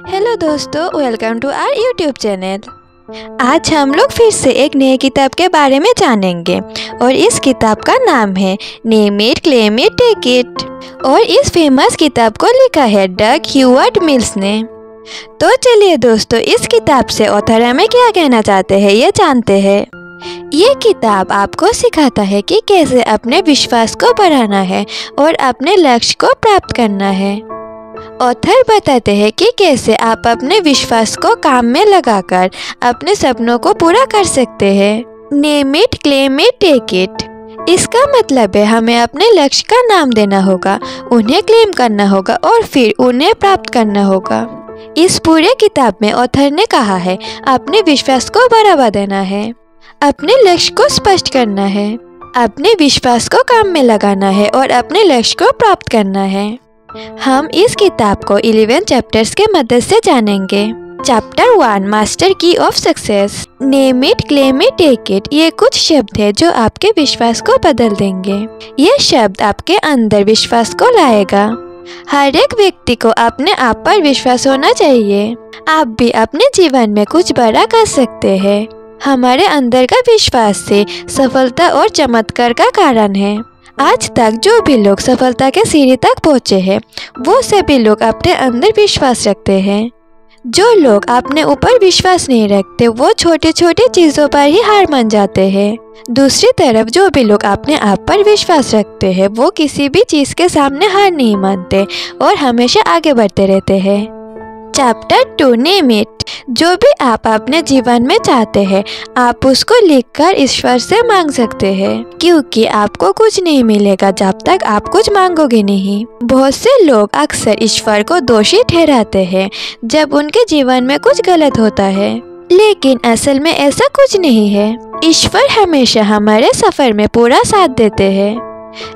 Hello दोस्तों, welcome to our YouTube channel. आज हम लोग फिर से एक नई किताब के बारे में जानेंगे और इस किताब का नाम है name it claim it take it और इस फेमस किताब को लिखा है डग ह्यूवर्ट मिल्स ने। तो चलिए दोस्तों, इस किताब से ऑथर हमें क्या कहना चाहते हैं ये जानते हैं। ये किताब आपको सिखाता है कि कैसे अपने विश्वास को बढ़ाना है और अपने लक्ष्य को प्राप्त करना है। ऑथर बताते हैं कि कैसे आप अपने विश्वास को काम में लगाकर अपने सपनों को पूरा कर सकते हैं। Name it claim it take it, इसका मतलब है हमें अपने लक्ष्य का नाम देना होगा, उन्हें क्लेम करना होगा और फिर उन्हें प्राप्त करना होगा। इस पूरे किताब में ऑथर ने कहा है अपने विश्वास को बढ़ावा देना है, अपने लक्ष्य को स्पष्ट करना है, अपने विश्वास को काम में लगाना है और अपने लक्ष्य को प्राप्त करना है। हम इस किताब को 11 चैप्टर्स के मदद से जानेंगे। Chapter 1 master key of success. Name it claim it take it, ये कुछ शब्द है जो आपके विश्वास को बदल देंगे। ये शब्द आपके अंदर विश्वास को लाएगा। हर एक व्यक्ति को अपने आप पर विश्वास होना चाहिए। आप भी अपने जीवन में कुछ बड़ा कर सकते हैं। हमारे अंदर का विश्वास से सफलता और चमत्कार का कारण है। आज तक जो भी लोग सफलता के सीढ़ी तक पहुँचे हैं वो सभी लोग अपने अंदर विश्वास रखते हैं। जो लोग अपने ऊपर विश्वास नहीं रखते वो छोटी छोटी चीज़ों पर ही हार मान जाते हैं। दूसरी तरफ जो भी लोग अपने आप पर विश्वास रखते हैं वो किसी भी चीज़ के सामने हार नहीं मानते और हमेशा आगे बढ़ते रहते हैं। Chapter 2 name it. जो भी आप अपने जीवन में चाहते हैं आप उसको लिखकर ईश्वर से मांग सकते हैं, क्योंकि आपको कुछ नहीं मिलेगा जब तक आप कुछ मांगोगे नहीं। बहुत से लोग अक्सर ईश्वर को दोषी ठहराते हैं जब उनके जीवन में कुछ गलत होता है, लेकिन असल में ऐसा कुछ नहीं है। ईश्वर हमेशा हमारे सफर में पूरा साथ देते हैं,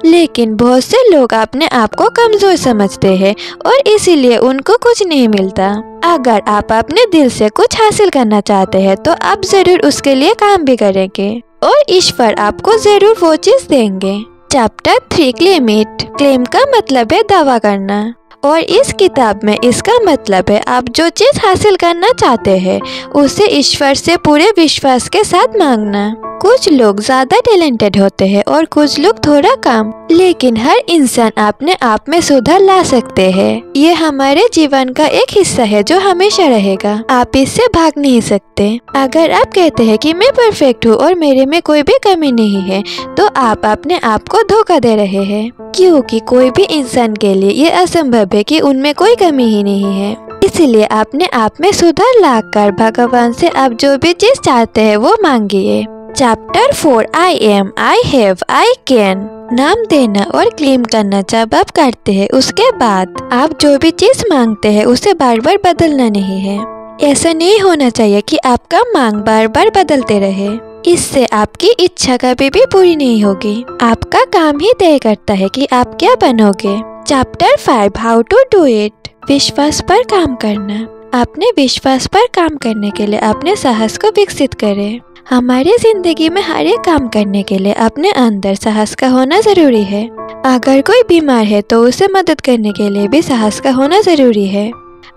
लेकिन बहुत से लोग अपने आप को कमजोर समझते हैं और इसीलिए उनको कुछ नहीं मिलता। अगर आप अपने दिल से कुछ हासिल करना चाहते हैं तो आप जरूर उसके लिए काम भी करेंगे और ईश्वर आपको जरूर वो चीज देंगे। Chapter 3 claim it. क्लेम का मतलब है दावा करना और इस किताब में इसका मतलब है आप जो चीज हासिल करना चाहते हैं उसे ईश्वर से पूरे विश्वास के साथ मांगना। कुछ लोग ज्यादा टैलेंटेड होते हैं और कुछ लोग थोड़ा कम, लेकिन हर इंसान अपने आप में सुधार ला सकते हैं। ये हमारे जीवन का एक हिस्सा है जो हमेशा रहेगा, आप इससे भाग नहीं सकते। अगर आप कहते हैं कि मैं परफेक्ट हूँ और मेरे में कोई भी कमी नहीं है तो आप अपने आप को धोखा दे रहे हैं, क्योंकि कोई भी इंसान के लिए ये असंभव है कि उनमें कोई कमी ही नहीं है। इसलिए अपने आप में सुधार लाकर भगवान से आप जो भी चीज चाहते हैं वो मांगिए। Chapter 4 I am I have I can. नाम देना और क्लेम करना जब आप करते हैं उसके बाद आप जो भी चीज मांगते हैं उसे बार बार बदलना नहीं है। ऐसा नहीं होना चाहिए कि आपका मांग बार बार बदलते रहे, इससे आपकी इच्छा कभी भी पूरी नहीं होगी। आपका काम ही तय करता है कि आप क्या बनोगे। Chapter 5 how to do it. विश्वास पर काम करना। अपने विश्वास पर काम करने के लिए अपने साहस को विकसित करें। हमारी जिंदगी में हर एक काम करने के लिए अपने अंदर साहस का होना जरूरी है। अगर कोई बीमार है तो उसे मदद करने के लिए भी साहस का होना जरूरी है।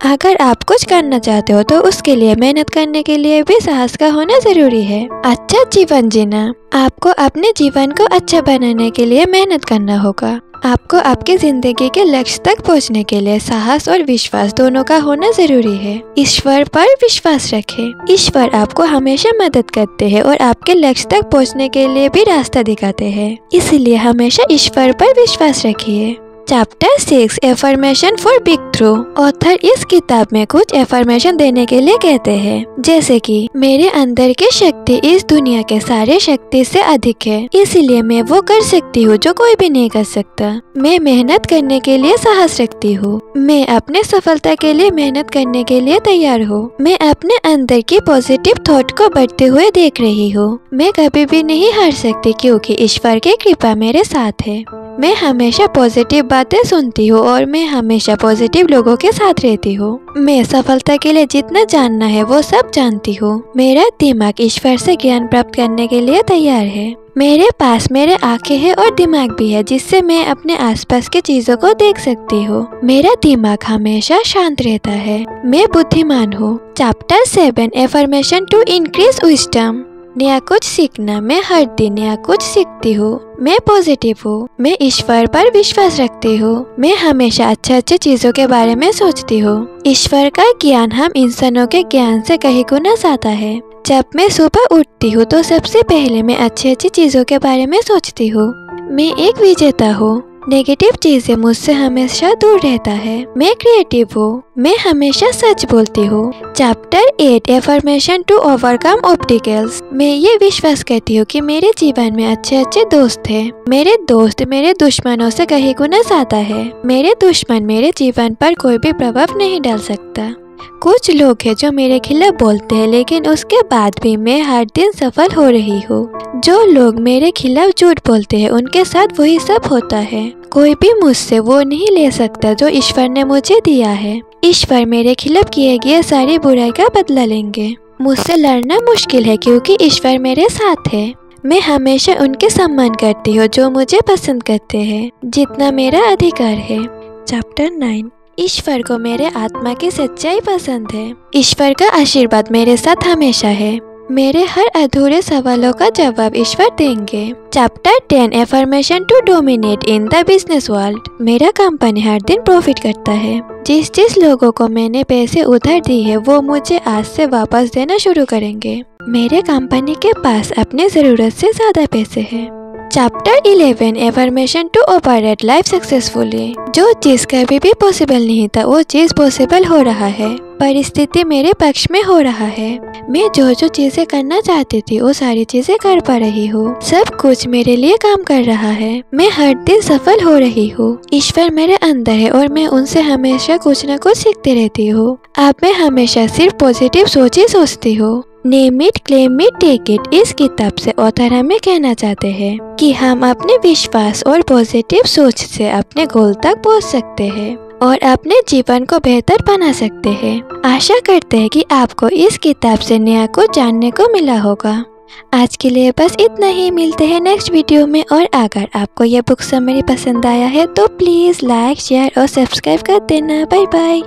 अगर आप कुछ करना चाहते हो तो उसके लिए मेहनत करने के लिए भी साहस का होना जरूरी है। अच्छा जीवन जीना। आपको अपने जीवन को अच्छा बनाने के लिए मेहनत करना होगा। आपको आपकी जिंदगी के लक्ष्य तक पहुंचने के लिए साहस और विश्वास दोनों का होना जरूरी है। ईश्वर पर विश्वास रखें। ईश्वर आपको हमेशा मदद करते हैं और आपके लक्ष्य तक पहुंचने के लिए भी रास्ता दिखाते हैं, इसलिए हमेशा ईश्वर पर विश्वास रखिए। Chapter 6 affirmation for big through. Author इस किताब में कुछ एफर्मेशन देने के लिए कहते हैं, जैसे कि मेरे अंदर की शक्ति इस दुनिया के सारे शक्ति से अधिक है, इसलिए मैं वो कर सकती हूँ जो कोई भी नहीं कर सकता। मैं मेहनत करने के लिए साहस रखती हूँ। मैं अपने सफलता के लिए मेहनत करने के लिए तैयार हूँ। मैं अपने अंदर की पॉजिटिव थॉट को बढ़ते हुए देख रही हूँ। मैं कभी भी नहीं हार सकती क्योंकि ईश्वर की कृपा मेरे साथ है। मैं हमेशा पॉजिटिव बातें सुनती हूँ और मैं हमेशा पॉजिटिव लोगों के साथ रहती हूँ। मैं सफलता के लिए जितना जानना है वो सब जानती हूँ। मेरा दिमाग ईश्वर से ज्ञान प्राप्त करने के लिए तैयार है। मेरे पास मेरे आंखें हैं और दिमाग भी है जिससे मैं अपने आसपास की चीजों को देख सकती हूँ। मेरा दिमाग हमेशा शांत रहता है। मैं बुद्धिमान हूँ। Chapter 7 affirmation to increase wisdom. नया कुछ सीखना। मैं हर दिन नया कुछ सीखती हूँ। मैं पॉजिटिव हूँ। मैं ईश्वर पर विश्वास रखती हूँ। मैं हमेशा अच्छे चीजों के बारे में सोचती हूँ। ईश्वर का ज्ञान हम इंसानों के ज्ञान से कहीं गुना ज्यादा है। जब मैं सुबह उठती हूँ तो सबसे पहले मैं अच्छी चीजों के बारे में सोचती हूँ। मैं एक विजेता हूँ। नेगेटिव चीजें मुझसे हमेशा दूर रहता है। मैं क्रिएटिव हूँ। मैं हमेशा सच बोलती हूँ। Chapter 8 affirmation to overcome obstacles. मैं ये विश्वास करती हूँ कि मेरे जीवन में अच्छे दोस्त हैं। मेरे दोस्त मेरे दुश्मनों से कहीं गुना ज्यादा है। मेरे दुश्मन मेरे जीवन पर कोई भी प्रभाव नहीं डाल सकता। कुछ लोग हैं जो मेरे खिलाफ बोलते हैं लेकिन उसके बाद भी मैं हर दिन सफल हो रही हूँ। जो लोग मेरे खिलाफ झूठ बोलते हैं उनके साथ वही सब होता है। कोई भी मुझसे वो नहीं ले सकता जो ईश्वर ने मुझे दिया है। ईश्वर मेरे खिलाफ किए गए सारी बुराई का बदला लेंगे। मुझसे लड़ना मुश्किल है क्योंकि ईश्वर मेरे साथ है। मैं हमेशा उनके सम्मान करती हूँ जो मुझे पसंद करते हैं जितना मेरा अधिकार है। चैप्टर 9 ईश्वर को मेरे आत्मा की सच्चाई पसंद है। ईश्वर का आशीर्वाद मेरे साथ हमेशा है। मेरे हर अधूरे सवालों का जवाब ईश्वर देंगे। Chapter 10 affirmation to dominate in the business world. मेरा कंपनी हर दिन प्रॉफिट करता है। जिस लोगों को मैंने पैसे उधार दी है वो मुझे आज से वापस देना शुरू करेंगे। मेरे कंपनी के पास अपनी जरूरत से ज्यादा पैसे हैं। Chapter 11 affirmation to operate life successfully. जो चीज कभी भी पॉसिबल नहीं था वो चीज पॉसिबल हो रहा है। परिस्थिति मेरे पक्ष में हो रहा है। मैं जो चीजें करना चाहती थी वो सारी चीजें कर पा रही हूँ। सब कुछ मेरे लिए काम कर रहा है। मैं हर दिन सफल हो रही हूँ। ईश्वर मेरे अंदर है और मैं उनसे हमेशा कुछ न कुछ सीखती रहती हूँ। अब मैं हमेशा सिर्फ पॉजिटिव सोच ही सोचती हूँ। Name it, claim it, take it. इस किताब से ऑथर हमें कहना चाहते हैं कि हम अपने विश्वास और पॉजिटिव सोच से अपने गोल तक पहुंच सकते हैं और अपने जीवन को बेहतर बना सकते हैं। आशा करते हैं कि आपको इस किताब से नया कुछ जानने को मिला होगा। आज के लिए बस इतना ही। मिलते हैं नेक्स्ट वीडियो में। और अगर आपको यह बुक समरी पसंद आया है तो प्लीज लाइक, शेयर और सब्सक्राइब कर देना। Bye bye.